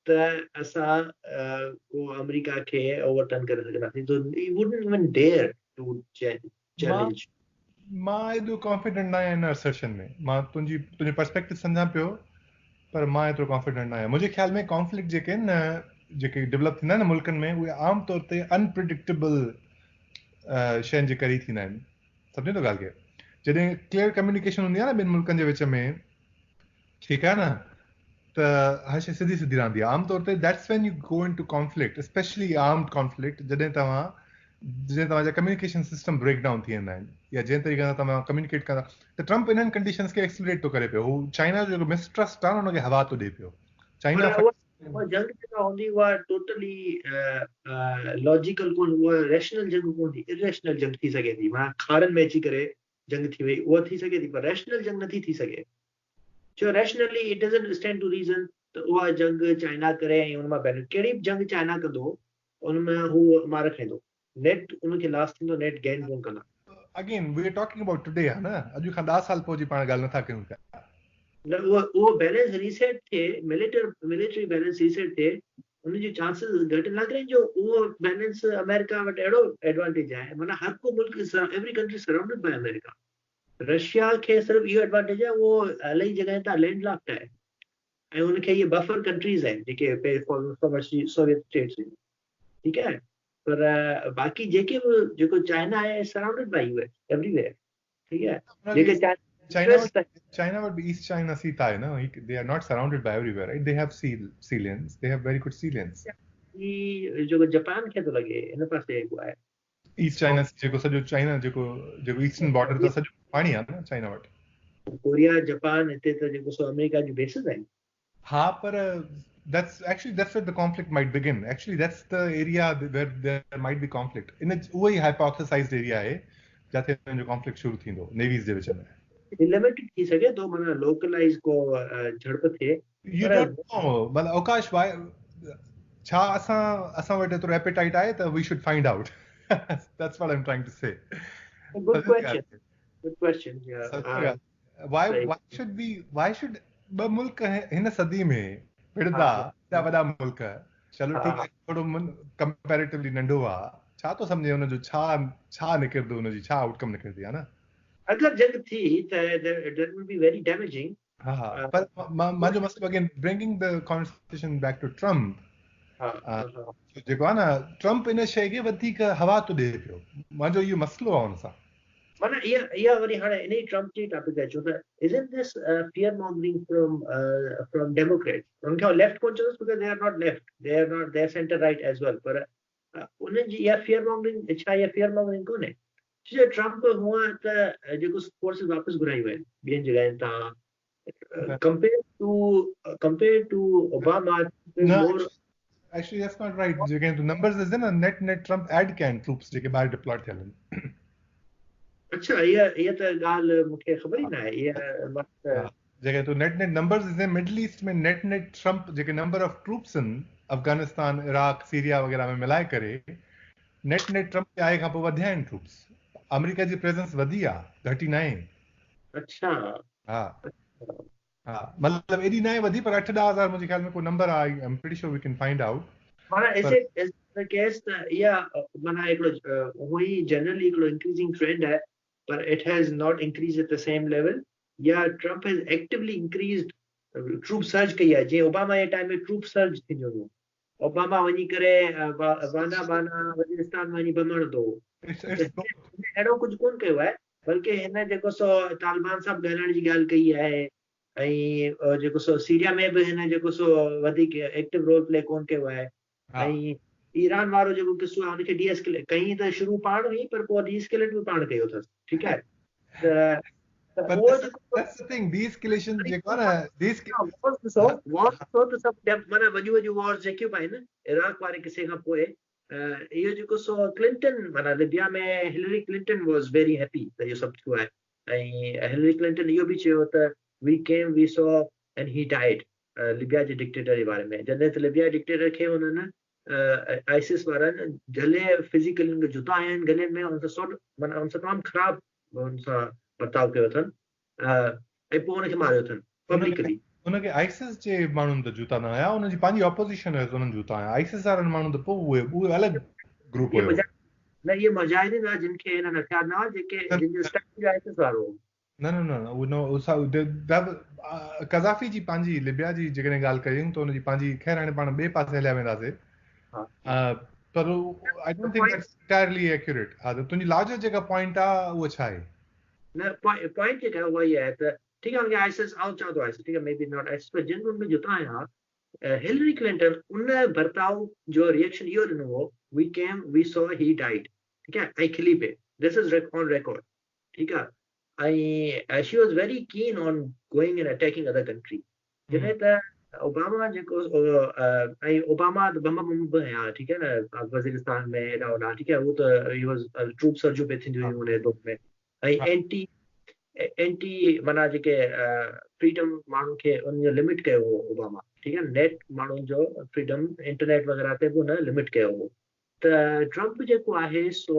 त असां को अमेरिका खे ओवरटर्न करे सघंदासीं. So he wouldn't even dare to challenge. मां एॾो कॉन्फिडेंट न आहियां इन असर्शन में. मां तुंहिंजी पर्सपेक्टिव सम्झां पियो, पर मां एतिरो कॉन्फिडेंट न आहियां. मुंहिंजे ख्याल में कॉन्फ्लिक्ट जेके आहिनि न, जेके डेवलप थींदा आहिनि मुल्कनि में, उहे आम तौर ते अनप्रिडिक्टेबल शयुनि जे करे थींदा आहिनि. सम्झे थो ॻाल्हि खे? जॾहिं क्लियर कम्युनिकेशन हूंदी आहे न ॿिनि मुल्कनि जे विच में, ठीकु आहे न, त हर शइ सिधी रहंदी आहे. आमतौर ते that's when you go in to conflict, especially armed conflict, जॾहिं तव्हांजा कम्युनिकेशन सिस्टम ब्रेक डाउन थी वेंदा आहिनि, या जंहिं तरीक़े सां तव्हां कम्युनिकेट कंदा. त ट्रम्प इन्हनि कंडीशन्स खे एक्सलरेट थो करे पियो. हू चाइना जो जेको मिसट्रस्ट आहे न, हुनखे हवा थो ॾिए पियो. चाइना जंग जेका हूंदी उहा टोटली लॉजिकल कोन, उहा रैशनल जंग कोन थी, इरेशनल जंग थी सघे थी. माना खारनि में अची करे जंग थी वई, उहा थी सघे थी, पर रैशनल जंग नथी थी सघे. छो rationally it doesn't stand to reason. त उहा जंग चाइना करे ऐं हुन मां बेनिफिट, कहिड़ी बि जंग चाइना कंदो उन में हू मार खाईंदो, नेट उनखे लॉस थींदो, नेट गेन कोन कंदा. Again we are talking about today, है ना, अॼु खां 10 साल पोइ जी पाण ॻाल्हि नथा कयूं पिया. उहो बैलेंस रीसेट थिए, मिलिटरी बैलेंस रीसेट थिए, उनजी चांसिस घटि लॻ रही जो उहो बैलेंस अमेरिका वटि अहिड़ो एडवांटेज आहे, माना हर को मुल्क every country surrounded by America. Russia खे सिर्फ़ु इहो एडवांटेज आहे, उहो इलाही जॻह तां लैंडलॉक्ड आहे ऐं उनखे इहे बफर कंट्रीज़ आहिनि जेके सोवियत स्टेट्स आहिनि, ठीकु आहे। पर बाक़ी जेके बि जेको चाइना आहे सराउंडेड बाय यूएस एवरीवेयर, ठीकु आहे। जेके China would be East China Sea tie, no? They are not surrounded by everywhere, right? They have sea lanes. They have very good sea lanes. जेको जापान खे थो लॻे इन पासे आहे East China जेको सॼो चाइना जेको ईस्टर्न बॉर्डर था सॼो पाणी आहे न चाइना वटि। कोरिया जापान हिते त जेको सो अमेरिका जी बेसिस आहिनि। हा, पर that's where the conflict might begin. Actually, that's the area where there might be conflict. In उहो ई hypothesized area आहे जिथे जो conflict शुरू थींदो नेवीज़ जे विच में। लिमिटेड थी सघे तो माना लोकलाइज को झड़प थिए। You don't know, मतलब अवकाश छा असां वटि एतिरो एपेटाइट आहे त we should find out. That's what I'm trying to say. Good question. Yeah. Why should ॿ मुल्क हिन सदी में विढ़दा एॾा वॾा मुल्क, चलो ठीकु आहे थोरो कंपैरेटिवली नंढो आहे, छा तो सम्झे हुनजो छा निकिरंदो, हुनजी छा आउटकम निकिरंदी आहे न। अगर जंग थी त that will be very damaging. हा, पर मुंहिंजो मसइलो again bringing the conversation back to Trump, जेको आहे न ट्रम्प इन शइ खे वधीक हवा थो ॾिए पियो, मुंहिंजो इहो मसइलो आहे हुन सां। माना इहा वरी हाणे इन ई ट्रम्प जी टॉपिक अचो त isn't this fear mongering from Democrats? उनखे लेफ्ट कोन चवंदुसि because they are not left, they are center right as well, पर उन्हनि जी इहा fear mongering छा, इहा fear mongering कोन्हे। ट्रम्प हुअं त जेको फोर्सिस वापसि घुरायूं आहिनि ॿियनि जॻहियुनि तां compared to Obama. Actually that's not right. जेके numbers is ना net Trump add कयनि troops जेके ॿाहिरि डिप्लॉय थियल आहिनि। अच्छा, इहा त ॻाल्हि मूंखे ख़बर ई न आहे। इहा जेके तो नेट नंबर्स इस मिडल ईस्ट में नेट ट्रम्प जेके नंबर ऑफ ट्रूप्स आहिनि अफगानिस्तान, इराक, सीरिया वग़ैरह में मिलाए करे नेट ट्रम्प जे आए खां पोइ वधिया आहिनि ट्रूप्स। अमेरिका जी प्रेजेंस वधी आहे, घटी न आहे। अच्छा, हा, मतलब एडी न आहे वधी, पर 8-10,000 मुंहिंजे ख्याल में को नंबर आहे। I am pretty sure we can find out. माना इज द केस त इहा माना हिकिड़ो हुई जनरली हिकिड़ो इंक्रीजिंग ट्रेंड आहे, पर it has not increase at the same level. या Trump has actively increased troop surge कई आहे, जीअं ओबामा जे टाइम में ट्रूप सर्ज थींदो हो। ओबामा वञी करे बाना वज़ीरिस्तान में वञी बम हणंदो हो। अहिड़ो कुझु कोन कयो आहे, बल्कि हिन जेको सो तालिबान सां ॻाल्हाइण जी ॻाल्हि कई आहे ऐं जेको सो सीरिया में बि हिन जेको सो वधीक एक्टिव रोल प्ले कोन कयो आहे। ऐं ईरान वारो जेको किस्सो आहे हुनखे डीएस्केलेट कई त शुरू पाण हुई, पर पोइ डीएस्केलेट बि पाण कयो अथसि। ठीकु आहे, But that's the thing, de-escalation जेको आहे न माना वॾियूं वॉर्स जेकियूं बि आहिनि इराक वारे किसे खां पोइ, इहो जेको सो क्लिंटन माना लिबिया में Hillary Clinton was very happy त इहो सभु थियो आहे। ऐं हिलरी क्लिंटन इहो बि चयो त we came we saw and he died, Libya जे डिक्टेटर जे बारे में। जॾहिं त लिबिया डिक्टेटर खे हुननि आइसिस वारनि गले फिजिकल जुता आहिनि गले में, हुन सां माना हुन सां तमामु ख़राबु हुन सां बर्ताव कयो अथनि ऐं पोइ हुनखे मारियो अथनि पब्लिकली। हुनखे आइसिस जे माण्हुनि त जूता न आया, हुनजी पंहिंजी ऑपोजिशन हुयसि, हुननि जूता आया। आइसिस वारनि माण्हुनि त पोइ उहे अलॻि ग्रुप हुयो न। इहे मुजाहिदीन जिन खे हिननि हथियार न हुआ, जेके जिन जो स्ट्रक्चर आइसिस वारो हो। कज़ाफी जी पंहिंजी लिबिया जी जेकॾहिं ॻाल्हि कयूं त हुनजी पंहिंजी, ख़ैर हाणे पाण ॿिए पासे हलिया वेंदासीं, पर I don't think that's entirely accurate. हा, त तुंहिंजी लार्जर जेका पॉइंट आहे उहा छा आहे? न, पॉइंट जेका उहा ई आहे त ठीकु आहे, हुनखे आइसिस आउं चवां थो आइसिस, ठीकु आहे, मे बी नॉट आइसिस, पर जिन उनमें जुता आया हिलरी क्लिंटन उन बर्ताव जो रिएक्शन इहो ॾिनो हो, वी केम वी सॉ ही डाइड। ठीकु आहे, ऐं खिली पे, दिस इज ऑन रिकॉर्ड। ठीकु आहे, ऐं she was very keen on going and attacking other country. जॾहिं त ओबामा जेको ऐं ओबामा त बम बि हया, ठीकु आहे न, वज़ीरिस्तान में हेॾा होॾा। ठीकु आहे, उहो त ही वॉज ट्रूप सर्जूं पे थींदियूं हुयूं हुन दौर में। ऐं एंटी माना जेके फ्रीडम माण्हुनि खे उन लिमिट कयो हो ओबामा। ठीकु आहे, नेट माण्हुनि जो फ्रीडम इंटरनेट वग़ैरह ते बि हुन लिमिट कयो हो। त ट्रम्प जेको आहे सो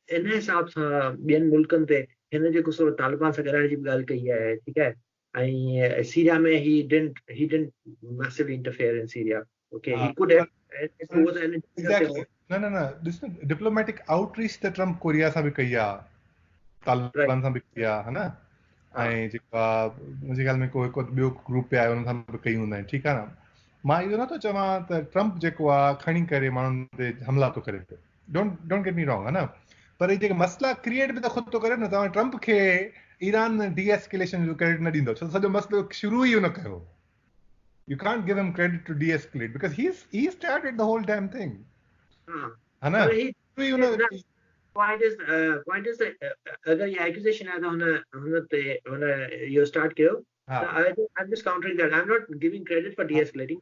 इन हिसाब सां ॿियनि मुल्कनि ते हिन जेको सो तालिबान सां ॻाल्हाइण जी बि ॻाल्हि कई आहे। ठीकु आहे, ऐं सीरिया में he didn't massively interfere in Syria. Okay, he could have. It was an exactly. No. This diplomatic outreach that Trump Korea सां बि कई आहे, तालिबान सां बि कई आहे, है न? ऐं जेका मुंहिंजे ख़्याल में को ॿियो ग्रुप पे आयो हुन सां बि कई हूंदा आहिनि, ठीकु आहे न? मां इहो नथो चवां त ट्रम्प जेको आहे खणी करे माण्हुनि ते हमला थो करे पियो, डोंट गेट मी रॉन्ग, है न? पर ही जेके मसला क्रिएट बि त ख़ुदि थो करे न. तव्हां ट्रम्प खे ईरान डी एस्केलेशन जो क्रेडिट न ॾींदो, छो सॼो मसलो शुरू ई हुन कयो. You can't give him credit to de-escalate because he started the whole damn thing. है ना? Point is that अगर ये accusation है तो उन्हें you start Kiya. I'm just countering that. I'm not giving credit for de-escalating.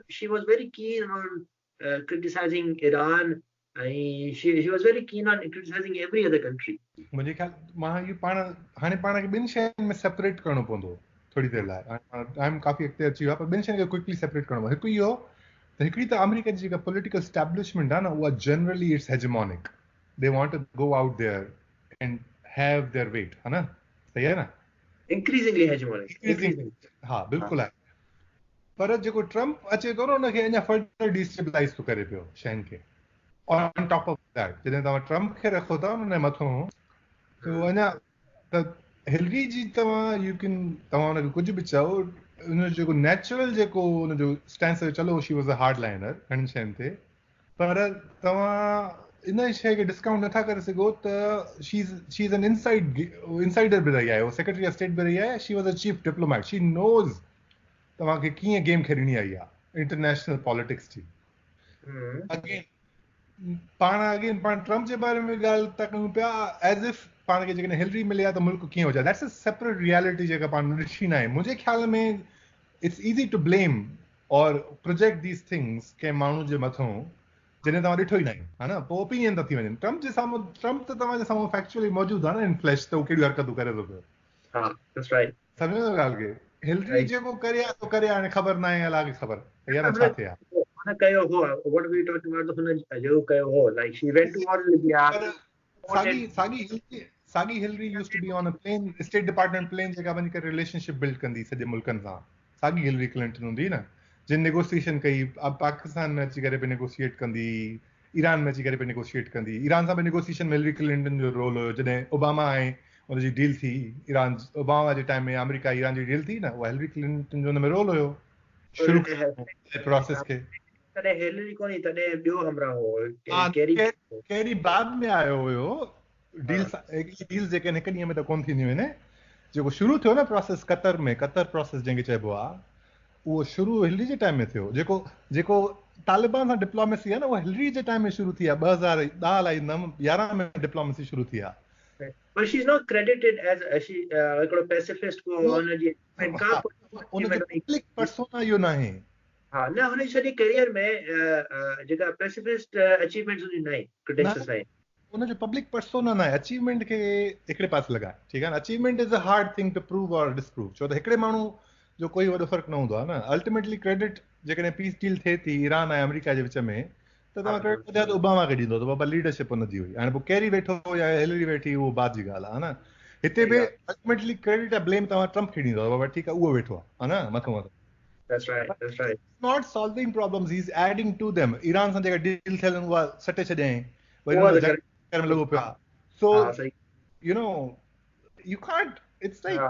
She was very keen on criticizing Iran. She was very keen on criticizing every other country. मुझे ख्याल मां ये हाणे पाण खे ॿिनि शयुनि में सेपरेट करणो पवंदो थोड़ी देर लाइ. टाइम काफ़ी अॻिते अची वियो आहे, पर ॿिनि शयुनि खे क्विकली सेपरेट करणो पवंदो. हिकु इहो त हिकिड़ी त अमेरिका जी जेका पॉलिटिकल एस्टैब्लिशमेंट आहे न, उहा generally it's hegemonic. They want to go out there and have their weight, है ना? सही है ना? Increasingly hegemonic. हा, बिल्कुलु आहे. पर जेको ट्रम्प अचे थो न, उनखे अञा फर्दर डिस्टेबलाइज थो करे पियो शयुनि खे. ऑन टॉप ऑफ दैट जॾहिं तव्हां ट्रम्प खे रखो था उन मथां, त अञा त हिलरी जी तव्हां हुनखे कुझु बि चओ, उनजो जेको नेचुरल जेको उनजो स्टैंस चलो, she was a hard liner घणी शयुनि ते, पर तव्हां इन शइ खे डिस्काउंट नथा करे सघो त शी इज़ एन इनसाइडर बि रही आहे, सेक्रेटरी ऑफ स्टेट बि रही आहे, she was a chief diplomat. She knows तव्हांखे कीअं गेम खेॾणी आई आहे इंटरनेशनल पॉलिटिक्स जी. पाण ट्रम्प जे बारे में ॻाल्हि था कयूं पिया एज़ इफ पाण खे जेकॾहिं हिलरी मिले आहे त मुल्क कीअं हुजे. दैट्स अ सेपरेट रियलिटी जेका पाण ॾिसी न आहे. मुंहिंजे ख़्याल में इट्स ईज़ी टू ब्लेम और प्रोजेक्ट दीस थिंग्स कंहिं माण्हू जे मथां जॾहिं तव्हां ॾिठो ई न आहे, हा न? पोइ ओपिनियन था थी वञनि. ट्रम्प त तव्हांजे साम्हूं फैक्चुअली मौजूदु आहे न इन फ्लैश, त उहो कहिड़ियूं हरकतूं करे थो पियो. सम्झो था ॻाल्हि खे? हिलरी जेको करे आहे तो करे, हाणे ख़बर न आहे, अलाह खे ख़बर या न छा थिए आहे. What we talked about the like she went to war in Libya. Sagi Hillary used to be on a plane, State Department plane जेका वञी करे रिलेशनशिप बिल्ड कंदी सॼे मुल्कनि सां. सागी हिलरी क्लिंटन हूंदी न, जिन नेगोशिएशन कई, पाकिस्तान में अची करे बि नेगोशिएट कंदी, ईरान में अची करे बि नेगोशिएट कंदी. ईरान सां बि नेगोशिएशन में हिलरी क्लिंटन जो रोल हुयो. जॾहिं ओबामा ऐं हुनजी डील थी ईरान, ओबामा जे टाइम में अमेरिका ईरान जी डील थी न, उहा हिलरी क्लिंटन जो हुन में रोल हुयो शुरू प्रोसेस खे. तॾहिं हिलरी कोन्हे, तॾहिं ॿियो हमरा हो, केरी बाद में आयो हुयो. डील्स जेके हिकु ॾींहं में त कोन थींदियूं आहिनि. जेको शुरू थियो न प्रोसेस कतर में, कतर प्रोसेस जंहिंखे चइबो आहे, उहो शुरू हिलरी जे टाइम में थियो. जेको तालिबान सां डिप्लोमेसी आहे न, उहा हिलरी जे टाइम में शुरू थी आहे. 2011 में डिप्लोमेसी शुरू थी आहे. But she's not credited as a pacifist को हुनजी पब्लिक पर्सोना इहो न आहे. हा, न हुन सॼे करियर में जेका पेसिफिस्ट अचीवमेंट्स हुनजी न आहे, क्रेडेंशियल्स आहे. हुनजो पब्लिक पर्सोना न आहे. अचीवमेंट खे हिकिड़े पासे लॻाए, ठीकु आहे न? Achievement is a hard thing to prove और डिसप्रूव. छो त हिकिड़े माण्हू जो कोई वॾो फ़र्क़ु न हूंदो आहे न. अल्टीमेटली क्रेडिट जेकॾहिं पीस डील थिए थी ईरान ऐं अमेरिका जे विच में, त तव्हां क्रेडिट ॿुधायो त ओबामा खे ॾींदो, त बाबा लीडरशिप हुनजी हुई. हाणे पोइ केरी वेठो या हिलरी वेठी, उहो बाद जी ॻाल्हि आहे, न? हिते बि अल्टीमेटली क्रेडिट या ब्लेम तव्हां ट्रम्प खे ॾींदो, बाबा ठीकु आहे, उहो वेठो आहे, न? मथां That's right. Not solving problems, he's adding to them. Iran सां जेका डील थियल उहा सटे छॾियईं, वरी जंग में लॻो पिया. So you know, you can't, it's like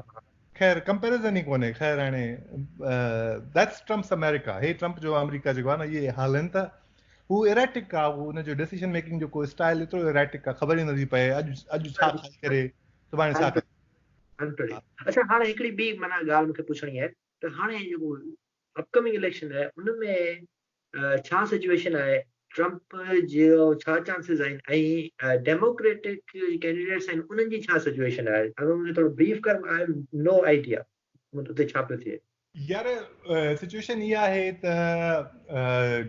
खैर कंपैरिजन ई कोन्हे. खैर हाणे दैट्स ट्रम्प्स अमेरिका. हे ट्रम्प जो अमेरिका जेको आहे न, इहे हाल आहिनि त हू इरेटिक आहे. हू हुनजो डिसीजन मेकिंग जो को स्टाइल एतिरो इरेटिक आहे, ख़बर ई नथी पए अॼु छा खाई करे सुभाणे छा करे. अच्छा, हाणे हिकिड़ी ॿी माना ॻाल्हि मूंखे पुछणी आहे त हाणे जेको अपकमिंग इलेक्शन आहे उनमें छा सिचुएशन आहे, ट्रम्प जो छा चांसेस आहिनि, ऐं डेमोक्रेटिक कैंडिडेट्स आहिनि उन्हनि जी छा सिचुएशन आहे? अगरि मुंहिंजो थोरो ब्रीफ कर. आई हैव नो आइडिया उते छा पियो थिए. यार सिचुएशन इहा आहे त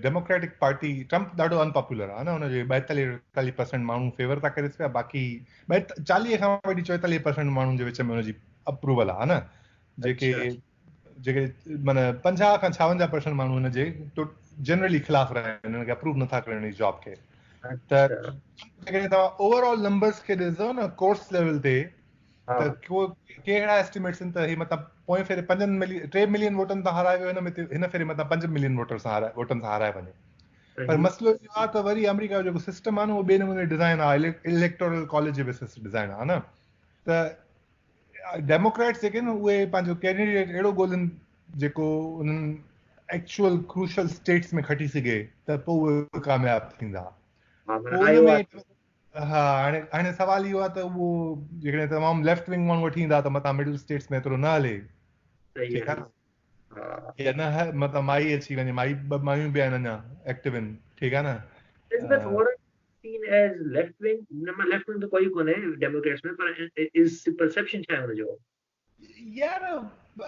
डेमोक्रेटिक पार्टी ट्रम्प ॾाढो अनपॉपुलर आहे न. हुनजे 42-43% माण्हू फेवर था करे पिया, बाक़ी 40 खां वठी 44% माण्हुनि जे विच में हुनजी अप्रूवल आहे न. जेके माना 50 खां 56% माण्हू हुनजे जनरली ख़िलाफ़ रहिया आहिनि, हुनखे अप्रूव नथा कनि हुन जॉब खे. त जेकॾहिं तव्हां ओवरऑल नंबर्स खे ॾिसो न, कोर्स लेवल ते त को कहिड़ा एस्टिमेट्स आहिनि त ही मतिलबु पोएं फेरे 3 मिलियन वोटनि सां हाराए वियो हिन फेरे मतिलबु 5 मिलियन वोटनि सां हाराए वञे। पर मसइलो इहो आहे त वरी अमेरिका जो जेको सिस्टम आहे न उहो ॿिए नमूने डिज़ाइन आहे, इलेक्टोरल कॉलेज जे बेसिस डिज़ाइन आहे न। त डेमोक्रेट्स जेके न उहे पंहिंजो कैंडिडेट अहिड़ो ॻोल्हनि जेको उन्हनि एक्चुअल क्रूशल स्टेट्स में खटी सघे त पोइ उहे कामयाबु थींदा। पोइ उनमें हा हाणे सवाल इहो आहे त उहो जेकॾहिं तमामु लेफ्ट विंग माण्हू वठी ईंदा त मथां मिडिल स्टेट्स में एतिरो न हले, ठीकु आहे न, या न मतिलबु माई अची वञे, ॿ मायूं बि आहिनि अञा एक्टिव आहिनि, ठीकु आहे न। seen as left wing, left wing तो कोई कोने डेमोक्रेट्स में, पर is perception छा है उनजो? यार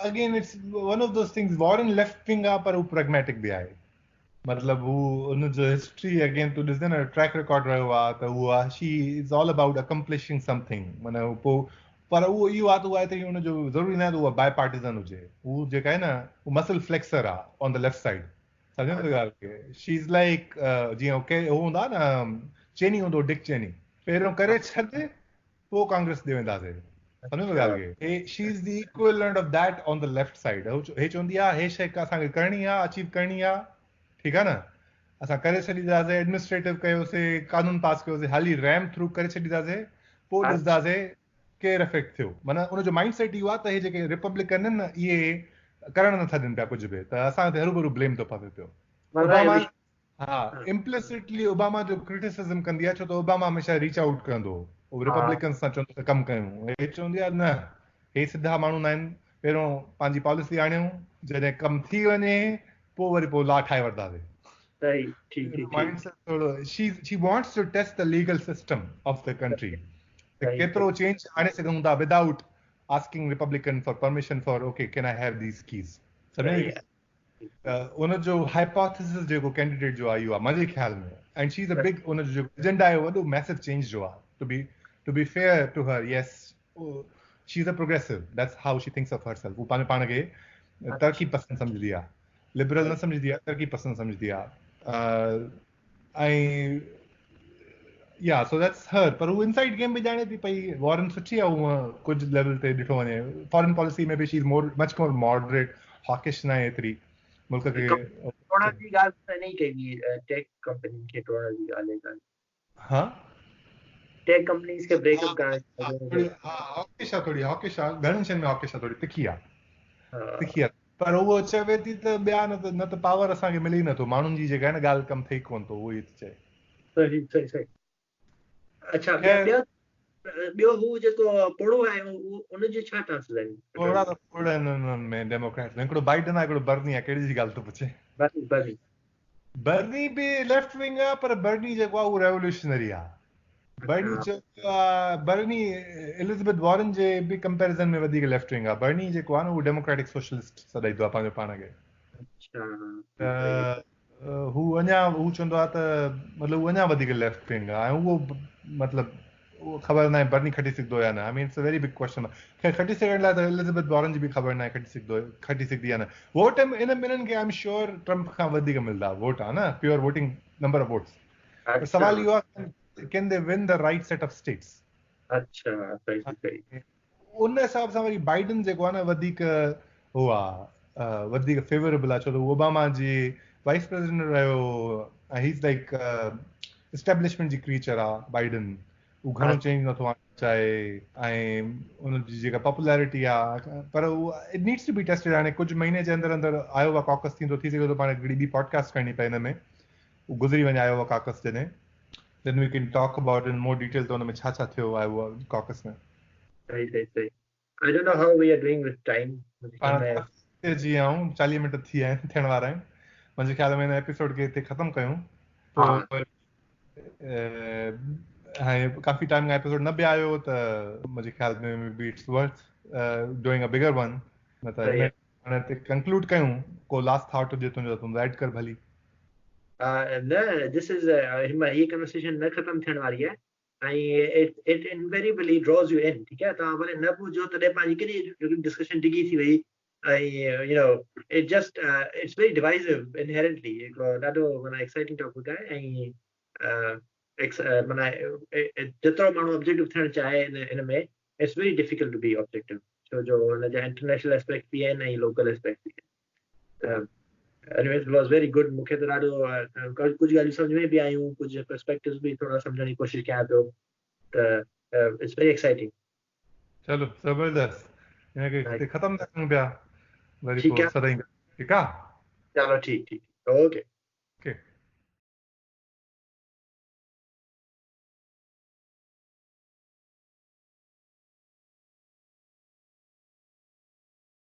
again it's one of those things, Warren left wing आहे पर हू प्रैग्मेटिक बि आहे। मतलब हू उनजो हिस्ट्री अगेन तूं ॾिसंदे न ट्रैक रिकॉर्ड रहियो आहे त उहो आहे she is all about accomplishing something, माना पोइ पर उहो इहो आहे त उहा हिते उनजो ज़रूरी न आहे त उहा बाय पार्टिज़न हुजे, हू जेका आहे न हू मसल फ्लेक्सर आहे ऑन द लेफ्ट साइड, सम्झो था ॻाल्हि खे। शी इज़ लाइक जीअं हू हूंदा न चेनी हूंदो, डिक चेनी, पहिरियों करे छॾ पोइ कांग्रेस ॾे वेंदासीं, सम्झो था ॻाल्हि खे। She is the equivalent of that on the left side. हे चवंदी आहे हे शइ असांखे करणी आहे, अचीव करणी आहे, ठीकु आहे न, असां करे छॾींदासीं, एडमिनिस्ट्रेटिव कयोसीं, कानून पास कयोसीं, हाली रैम थ्रू करे छॾींदासीं, पोइ ॾिसंदासीं केरु इफेक्ट थियो। माना उनजो माइंड सेट इहो आहे त हे जेके रिपब्लिकन आहिनि न इहे करणु नथा ॾियनि पिया कुझु बि, त असां ते हरू भरू ब्लेम थो पवे पियो। ओबामा हा इम्प्लिसिटली ओबामा जो क्रिटिसिज्म कंदी आहे, छो त ओबामा हमेशह रीच आउट कंदो हो, रिपब्लिकन सां चवंदो त कमु कयूं, हे चवंदी आहे न हे सिधा माण्हू न आहिनि, पहिरियों पंहिंजी पॉलिसी आणियूं, जॾहिं कमु थी वञे पोइ ला ठाहे वठंदासीं। She wants to test the legal system of the country. केतिरो चेंज आणे सघूं था without asking Republican for permission for okay can I have these keys. उनजो हाइपोथेसिस जेको कैंडिडेट जो आहे इहो आहे मुंहिंजे ख़्याल में, and she is a big उनजो जेको एजेंडा आहे वॾो मैसिव चेंज जो आहे। To be fair to her, yes, she is a progressive, that's how she thinks of herself. हू पंहिंजे पाण खे तरक़ी पसंदि सम्झदी आहे, लिबरल न सम्झदी आहे, तरक़ी पसंदि सम्झदी आहे। ऐं या सो दैट्स हर, पर हू इनसाइड गेम बि ॼाणे थी पई वॉरेन सुठी आहे हूअं कुझु लेवल ते ॾिठो वञे। फॉरेन पॉलिसी में बि she is much more moderate, hawkish न आहे एतिरी मुल्क खे। कोरोना जी ॻाल्हि नहीं कई टेक कंपनी खे, कोरोना जी ॻाल्हि है। हाँ टेक कंपनीज के ब्रेकअप करण, हॉकिश आहे थोड़ी, हॉकिश आहे घणनि शयुनि में, हॉकिश आहे थोड़ी, तिखी आहे, पर उहो चवे थी त ॿिया न त पावर असांखे मिले ई नथो, माण्हुनि जी जेका आहे न ॻाल्हि कमु थिए कोन थो, उहो ई चए। सही। अच्छा ॿियो हू जेको पोड़ो आहे उनजे छा चांसिस आहिनि? पोड़ा त पोड़ा आहिनि में डेमोक्रेट्स में, हिकिड़ो बाइडन आहे, हिकिड़ो बर्नी आहे, कहिड़ी जी ॻाल्हि थो पुछे? बर्नी बि लेफ्ट विंग आहे, पर बर्नी जेको आहे उहो रेवोल्यूशनरी आहे। बर्नी एलिज़ाबेथ वॉरेन जे बि कंपैरिजन में वधीक लेफ्ट विंग आहे। बर्नी जेको आहे न उहो डेमोक्रेटिक सोशलिस्ट सॾाईंदो आहे पंहिंजो पाण खे। हू चवंदो आहे त मतिलबु उहो अञा वधीक लेफ्ट विंग आहे, ऐं उहो मतिलबु उहो ख़बर न आहे बर्नी खटी सघंदो या न। I mean it's a very big question. खैर खटी सघण लाइ त एलिज़ाबेथ वॉरेन जी बि ख़बर न आहे खटी सघंदी या न। वोट इन ॿिन्हिनि खे आई एम श्योर ट्रम्प खां वधीक मिलंदा वोट, आहे न, pure voting number of votes. सवाल इहो आहे can they win the right set of status. उन हिसाब सां वरी बाइडन जेको आहे न वधीक हो आहे, वधीक फेवरेबल आहे, छो त ओबामा जी वाइस प्रेसिडेंट रहियो ऐं ही इज़ लाइक एस्टेब्लिशमेंट जी क्रीचर आहे बाइडन। हू घणो चेंज नथो आणणु चाहे, ऐं उनजी जेका पॉपुलैरिटी आहे, पर उहो it needs to be tested. हाणे कुझु महीने जे अंदरि आयोवा कॉकस थींदो, थी सघे थो पाण हिकिड़ी ॿी पॉडकास्ट करणी पए हिन में, गुज़री वञे आयोवा कॉकस जॾहिं, then we can talk about in more detail तो उनमें छा थियो आहे वो कॉकस में। सही। I don't know how we are doing with time. जी आऊं 40 मिनट थी आहिनि, थियण वारा आहिनि। मुंहिंजे ख़्याल में हिन एपिसोड खे हिते ख़तमु कयूं। हाणे काफ़ी टाइम खां एपिसोड न बि आयो त मुंहिंजे ख़्याल में बी it's worth doing a bigger one. न त हाणे हिते कंक्लूड कयूं। को लास्ट थॉट हुजे तुंहिंजो तुम ऐड कर भली। न, दिस इज ये कन्वर्सेशन न ख़त्म थियण वारी आहे, ऐं it invariably drawers you in. ठीकु आहे, तव्हां भले न ॿुधो तॾहिं पंहिंजी केॾी डिस्कशन डिघी थी वई, ऐं you know it just it's very divisive inherently. हिकिड़ो ॾाढो माना एक्साइटिंग टॉपिक आहे, ऐं माना जेतिरो माण्हू ऑब्जेक्टिव थियणु चाहे हिन में it's very difficult to be objective. So जो हुनजा international aspect भी आहिनि ऐं local aspect भी आहिनि. Anyways, it was very good. मूंखे त ॾाढो कुझु ॻाल्हियूं सम्झ में बि आयूं, कुझु perspectives बि थोड़ा सम्झण जी कोशिशि कयां पियो. त it's very exciting. चलो ज़बरदस्त. हिनखे ख़तम था कयूं पिया. वरी ठीकु पोइ आहे. सदाईं. ठीकु आहे. चलो ठीक. Okay.